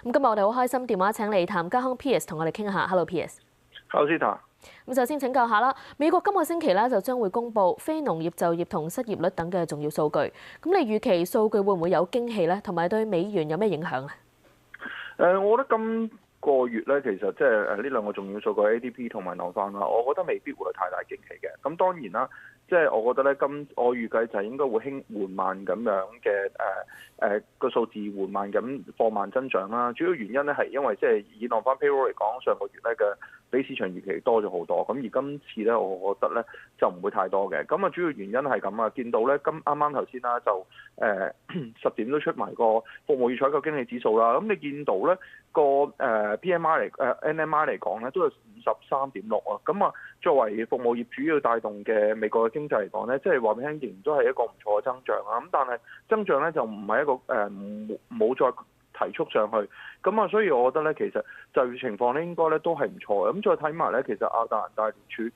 咁今日我哋好開心，電話請嚟譚家康 Piers 同我哋傾下。Hello Piers。Hello Sita。咁首先請教下啦，美國今個星期咧就將會公布非農業就業同失業率等嘅重要數據。咁你預期數據會唔會有驚喜咧？同埋對美元有咩影響咧？我覺得今個月咧，其實即係呢兩個重要數據 ADP 同埋 non-farm 啦，我覺得未必會有太大驚喜嘅。咁當然啦，即係我覺得咧，我預計就係應該會緩慢咁樣嘅個數字緩慢咁放慢增長啦。主要原因咧係因為即係以 non-farm payroll 嚟講，上個月咧嘅比市場預期多咗好多。咁而今次咧，我覺得咧就唔會太多嘅。咁啊，主要原因係咁啊，見到咧啱啱頭先啦，就10點都出埋個服務業採購經理指數啦。咁你見到咧個PMI NMI 嚟講咧都有53.6啊。咁啊，作為服務業主要帶動嘅美國嘅經濟嚟講咧，即係話俾你聽，仍然都係一個唔錯嘅增長啊。咁但係增長咧就唔係一個冇再提速上去，咁啊，所以我覺得咧，其實就業情況咧應該咧都係唔錯嘅。咁再睇埋咧，其實亞特蘭大聯儲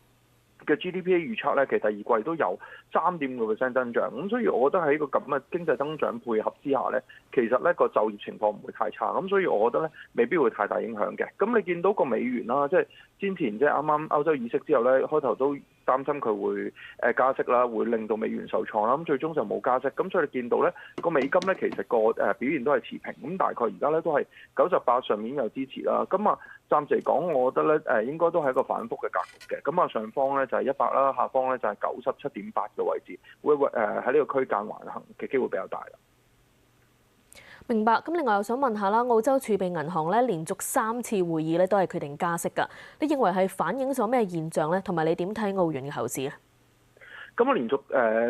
嘅 GDP 預測咧，其實第二季都有3.5% 增長。咁所以我覺得喺個咁嘅經濟增長配合之下咧，其實咧個就業情況唔會太差。咁所以我覺得咧未必會太大影響嘅。咁你見到個美元啦，即係先前即係啱啱歐洲議息之後咧，開頭都擔心佢會加息啦，會令到美元受創啦。咁最終就冇加息，咁所以你見到咧個美金咧其實個表現都係持平。咁大概而家咧都係98上面有支持啦。咁啊暫時嚟講，我覺得咧應該都係一個反覆嘅格局嘅。咁啊上方咧就係100啦，下方咧就係97.8嘅位置，會喺呢個區間橫行嘅機會比較大啦。明白。咁另外又想問下啦，澳洲儲備銀行咧連續3次會議咧都係決定加息㗎。你認為係反映咗咩現象咧？同埋你點睇澳元嘅後市咧？咁啊，連續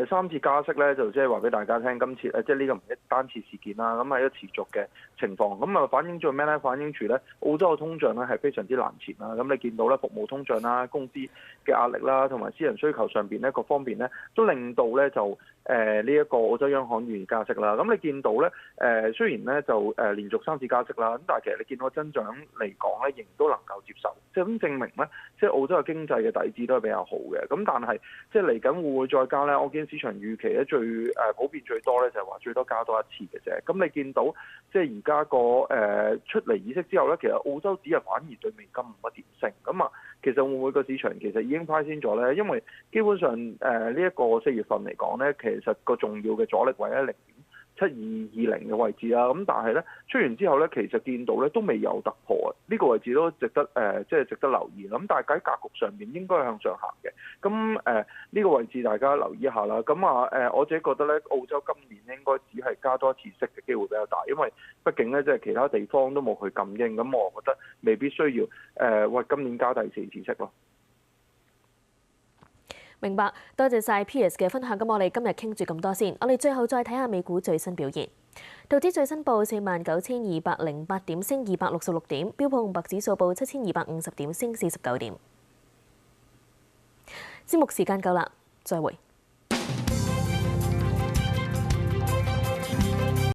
3次加息咧，就即係話俾大家聽，今次即係呢個唔係單次事件啦，咁係一個持續嘅情況。咁啊，反映咗咩咧？反映住咧澳洲嘅通脹咧係非常之難纏啦。咁你見到咧服務通脹啦、工資嘅壓力啦，同埋私人需求上邊咧各方面咧，都令到咧就呢一個澳洲央行願意加息啦。咁你見到咧雖然咧就連續3次加息啦，咁但係其實你見到增長嚟講咧，仍都能夠接受，即係咁證明咧，即係澳洲嘅經濟嘅底子都係比較好嘅。咁但係即係嚟緊會再加咧，我見市場預期咧最普遍最多咧就係話最多加多1次嘅啫。咁你見到即係而家個出嚟議息之後咧，其實澳洲指啊反而對美金冇乜點升。咁啊，其實會唔會個市場其實已經派先咗咧？因為基本上呢一個4月份嚟講咧，其實個重要嘅阻力位喺0.7220嘅位置啦。咁但係咧出完之後咧，其實見到咧都未有突破啊！呢個位置都值得即係值得留意。咁但係喺格局上面應該向上行嘅。咁呢個位置大家留意一下啦。咁我自己覺得咧，澳洲今年應該只係加多1次息嘅機會比較大，因為畢竟咧即係其他地方都冇佢咁鷹。咁我覺得未必需要今年加第4次息咯。明白，多謝晒 Piers 嘅分享。咁我哋今日傾住咁多先，我哋最後再睇下美股最新表現。道指最新報49,208點，升266點；標普500指數報7,250點，升49點。節目時間夠啦，再會。